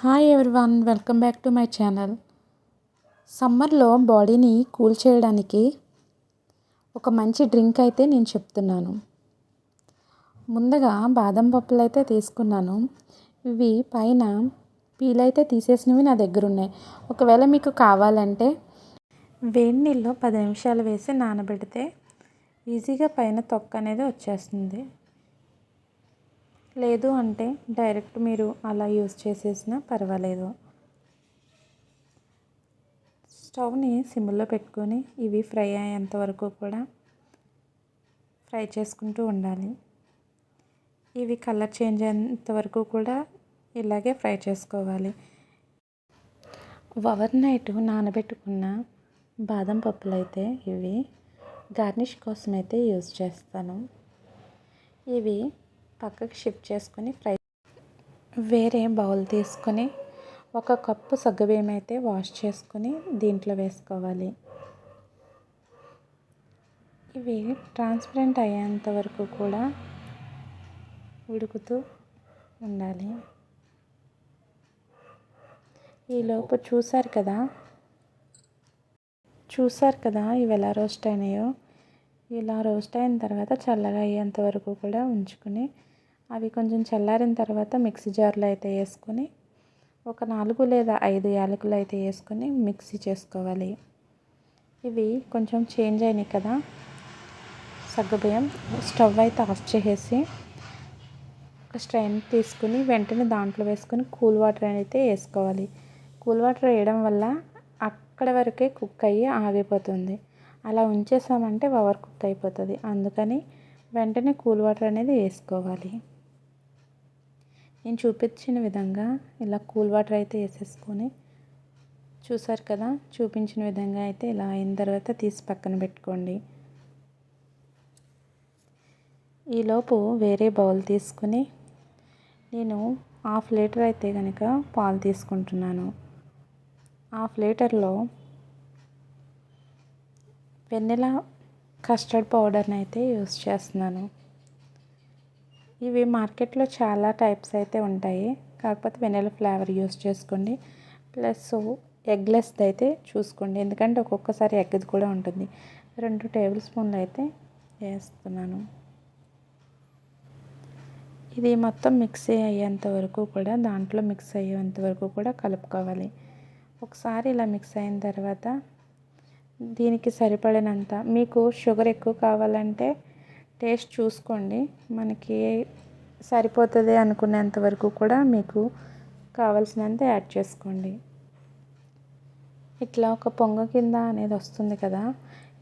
Hi everyone, welcome back to my channel. సమ్మర్లో బాడీని cool చేయడానికి ఒక మంచి డ్రింక్ అయితే నేను చెప్తున్నాను. ముందుగా బాదం పప్పులు అయితే తీసుకున్నాను. ఇవి పైన పీల్ అయితే తీసేసినవి నా దగ్గర ఉన్నాయి. ఒకవేళ మీకు కావాలంటే వేడి నీళ్ళలో 10 నిమిషాలు వేసి నానబెడితే ఈజీగా పైన తొక్క అనేది వచ్చేస్తుంది. లేదు అంటే డైరెక్ట్ మీరు అలా యూస్ చేసేసినా పర్వాలేదు. స్టవ్ని సిమ్లో పెట్టుకొని ఇవి ఫ్రై అయ్యేంత వరకు కూడా ఫ్రై చేసుకుంటూ ఉండాలి. ఇవి కలర్ చేంజ్ అయ్యేంత వరకు కూడా ఇలాగే ఫ్రై చేసుకోవాలి. ఓవర్ నైట్ నానబెట్టుకున్న బాదం పప్పులు అయితే ఇవి గార్నిష్ కోసం అయితే యూజ్ చేస్తాను. ఇవి పక్కకి షిఫ్ట్ చేసుకొని వేరే బౌల్ తీసుకొని 1 కప్పు సగ్గుబియ్యం అయితే వాష్ చేసుకొని దీంట్లో వేసుకోవాలి. ఇవి ట్రాన్స్పరెంట్ అయ్యేంత వరకు కూడా ఉడుకుతూ ఉండాలి. ఈలోపు చూసారు కదా ఇవి ఎలా రోస్ట్ అయినాయో. ఇలా రోస్ట్ అయిన తర్వాత చల్లగా అయ్యేంత వరకు కూడా ఉంచుకొని అవి కొంచెం చల్లారిన తర్వాత మిక్సీ జార్లో అయితే వేసుకొని ఒక 4 లేదా 5 యాలకులు అయితే వేసుకొని మిక్సీ చేసుకోవాలి. ఇవి కొంచెం చేంజ్ అయినాయి కదా సగ్గుబియ్యం. స్టవ్ అయితే ఆఫ్ చేసేసి ఒక స్ట్రైన్ తీసుకుని వెంటనే దాంట్లో వేసుకొని కూల్ వాటర్ అయితే వేసుకోవాలి. కూల్ వాటర్ వేయడం వల్ల అక్కడ వరకే కుక్ అయ్యి ఆగిపోతుంది. అలా ఉంచేసామంటే ఓవర్ కుక్ అయిపోతుంది. అందుకని వెంటనే కూల్ వాటర్ అనేది వేసుకోవాలి. నేను చూపించిన విధంగా ఇలా కూల్ వాటర్ అయితే వేసేసుకొని చూసారు కదా, చూపించిన విధంగా అయితే ఇలా అయిన తర్వాత తీసి పక్కన పెట్టుకోండి. ఈలోపు వేరే బౌల్ తీసుకుని నేను 1/2 లీటర్ అయితే కనుక పాలు తీసుకుంటున్నాను. 1/2 లీటర్లో వెనిలా కస్టర్డ్ పౌడర్ని అయితే యూస్ చేస్తున్నాను. ఇవి మార్కెట్లో చాలా టైప్స్ అయితే ఉంటాయి. కాకపోతే వెనిలా ఫ్లేవర్ యూస్ చేసుకోండి. ప్లస్ ఎగ్లెస్ది అయితే చూసుకోండి, ఎందుకంటే ఒక్కొక్కసారి ఎగ్ది కూడా ఉంటుంది. 2 టేబుల్ స్పూన్లు అయితే వేస్తున్నాను. ఇది మొత్తం మిక్స్ అయ్యేంత వరకు కూడా దాంట్లో మిక్స్ అయ్యేంత వరకు కూడా కలుపుకోవాలి. ఒకసారి ఇలా మిక్స్ అయిన తర్వాత దీనికి సరిపడినంత, మీకు షుగర్ ఎక్కువ కావాలంటే టేస్ట్ చూసుకోండి. మనకి సరిపోతుంది అనుకునేంత వరకు కూడా మీకు కావాల్సినంత యాడ్ చేసుకోండి. ఇట్లా ఒక పొంగు కింద అనేది వస్తుంది కదా,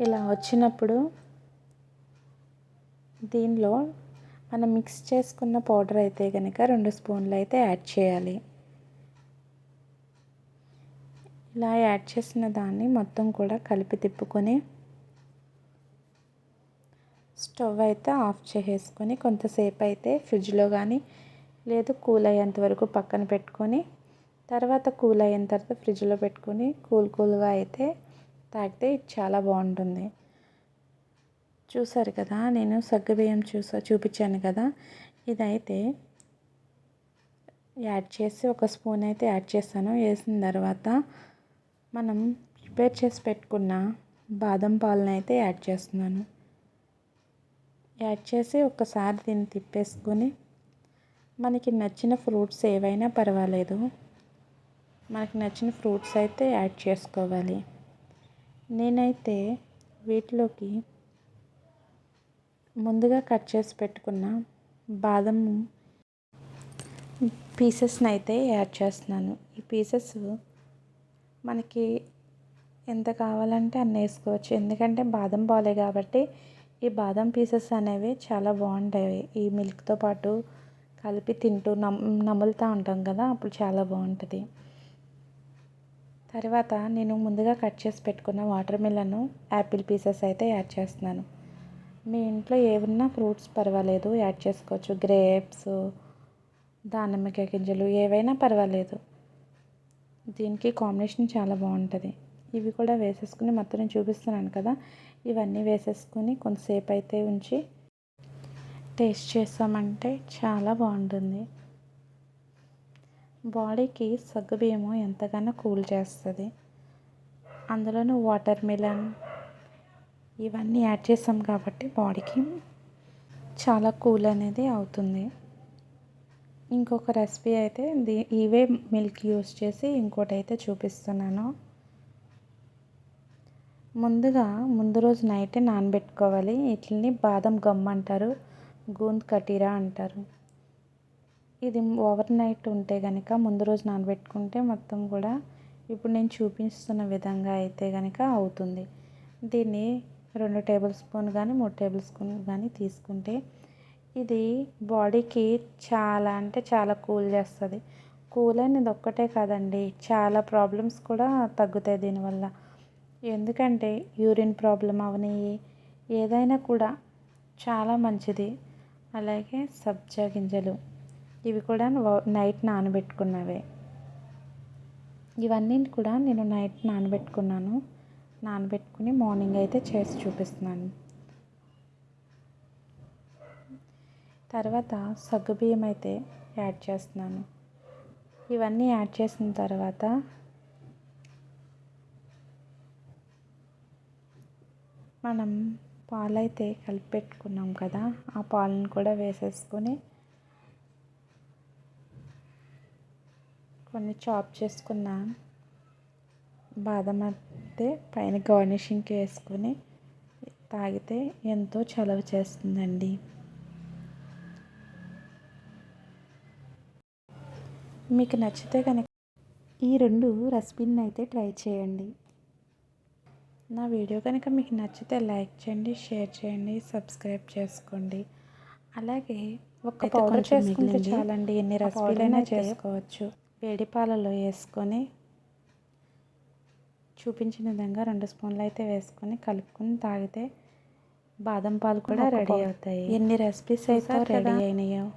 ఇలా వచ్చినప్పుడు దీనిలో మనం మిక్స్ చేసుకున్న పౌడర్ అయితే కనుక 2 స్పూన్లు అయితే యాడ్ చేయాలి. ఇలా యాడ్ చేసిన దాన్ని మొత్తం కూడా కలిపి తిప్పుకొని స్టవ్ అయితే ఆఫ్ చేసేసుకొని కొంతసేపు అయితే ఫ్రిడ్జ్లో కానీ లేదు కూల్ అయ్యేంత వరకు పక్కన పెట్టుకొని తర్వాత కూల్ అయిన తర్వాత ఫ్రిడ్జ్లో పెట్టుకొని కూల్గా అయితే తాగితే చాలా బాగుంటుంది. చూసారు కదా, నేను సగ్గుబియ్యం చూపించాను కదా, ఇదైతే యాడ్ చేసి 1 స్పూన్ అయితే యాడ్ చేస్తాను. వేసిన తర్వాత మనం ప్రిపేర్ చేసి పెట్టుకున్న బాదం పాలను అయితే యాడ్ చేస్తున్నాను. యాడ్ చేసి ఒకసారి దీన్ని తిప్పేసుకొని మనకి నచ్చిన ఫ్రూట్స్ ఏవైనా పర్వాలేదు, మనకి నచ్చిన ఫ్రూట్స్ అయితే యాడ్ చేసుకోవాలి. నేనైతే వీటిలోకి ముందుగా కట్ చేసి పెట్టుకున్న బాదం పీసెస్ని అయితే యాడ్ చేస్తున్నాను. ఈ పీసెస్ మనకి ఎంత కావాలంటే అన్ని వేసుకోవచ్చు, ఎందుకంటే బాదం పాలే కాబట్టి ఈ బాదం పీసెస్ అనేవి చాలా బాగుంటాయి. ఈ మిల్క్తో పాటు కలిపి తింటూ నములుతూ ఉంటాం కదా, అప్పుడు చాలా బాగుంటుంది. తర్వాత నేను ముందుగా కట్ చేసి పెట్టుకున్న వాటర్ మిలన్, యాపిల్ పీసెస్ అయితే యాడ్ చేస్తున్నాను. మీ ఇంట్లో ఏమన్నా ఫ్రూట్స్ పర్వాలేదు యాడ్ చేసుకోవచ్చు. గ్రేప్స్, దానిమ్మకాయ గింజలు ఏవైనా పర్వాలేదు. దీనికి కాంబినేషన్ చాలా బాగుంటుంది. ఇవి కూడా వేసేసుకుని మొత్తం నేను చూపిస్తున్నాను కదా, ఇవన్నీ వేసేసుకొని కొంతసేపు అయితే ఉంచి టేస్ట్ చేసామంటే చాలా బాగుంటుంది. బాడీకి సగ్గుబియ్యము ఎంతగానో కూల్ చేస్తుంది. అందులోనూ వాటర్ మిలన్ ఇవన్నీ యాడ్ చేసాం కాబట్టి బాడీకి చాలా కూల్ అనేది అవుతుంది. ఇంకొక రెసిపీ అయితే ఇవే మిల్క్ యూస్ చేసి ఇంకోటి అయితే చూపిస్తున్నాను. ముందు రోజు నైటే నానబెట్టుకోవాలి. వీటిని బాదం గమ్ అంటారు, గూంద్ కటీరా అంటారు. ఇది ఓవర్ నైట్ ఉంటే కనుక ముందు రోజు నానబెట్టుకుంటే మొత్తం కూడా ఇప్పుడు నేను చూపిస్తున్న విధంగా అయితే కనుక అవుతుంది. దీన్ని 2 టేబుల్ స్పూన్ కానీ 3 టేబుల్ స్పూన్ కానీ తీసుకుంటే ఇది బాడీకి చాలా అంటే చాలా కూల్ చేస్తుంది. కూల్ అనేది ఒక్కటే కాదండి, చాలా ప్రాబ్లమ్స్ కూడా తగ్గుతాయి దీనివల్ల. ఎందుకంటే యూరిన్ ప్రాబ్లం అవని ఏదైనా కూడా చాలా మంచిది. అలాగే సబ్జా గింజలు ఇవి కూడా నైట్ నానబెట్టుకున్నవే. ఇవన్నీ కూడా నేను నైట్ నానబెట్టుకున్నాను. నానబెట్టుకుని మార్నింగ్ అయితే చేసి చూపిస్తున్నాను. తర్వాత సగ్గుబియ్యం అయితే యాడ్ చేస్తున్నాను. ఇవన్నీ యాడ్ చేసిన తర్వాత మనం పాలైతే కలిపి పెట్టుకున్నాం కదా, ఆ పాలను కూడా వేసేసుకొని కొన్ని చాప్ చేసుకున్న బాదం అయితే పైన గార్నిషింగ్కి వేసుకొని తాగితే ఎంతో చలవ చేస్తుందండి. మీకు నచ్చితే కనుక ఈ 2 రెసిపీని అయితే ట్రై చేయండి. నా వీడియో కనుక మీకు నచ్చితే లైక్ చేయండి, షేర్ చేయండి, సబ్స్క్రైబ్ చేసుకోండి. అలాగే ఒక పౌడర్ చేసుకుంటే చాలండి, ఎన్ని రెసిపీలైనా చేసుకోవచ్చు. వేడి పాలలో వేసుకొని చూపించిన విధంగా 2 స్పూన్లు అయితే వేసుకొని కలుపుకొని తాగితే బాదం పాలు కూడా రెడీ అవుతాయి. ఎన్ని రెసిపీస్ అయితే రెడీ అయినాయో.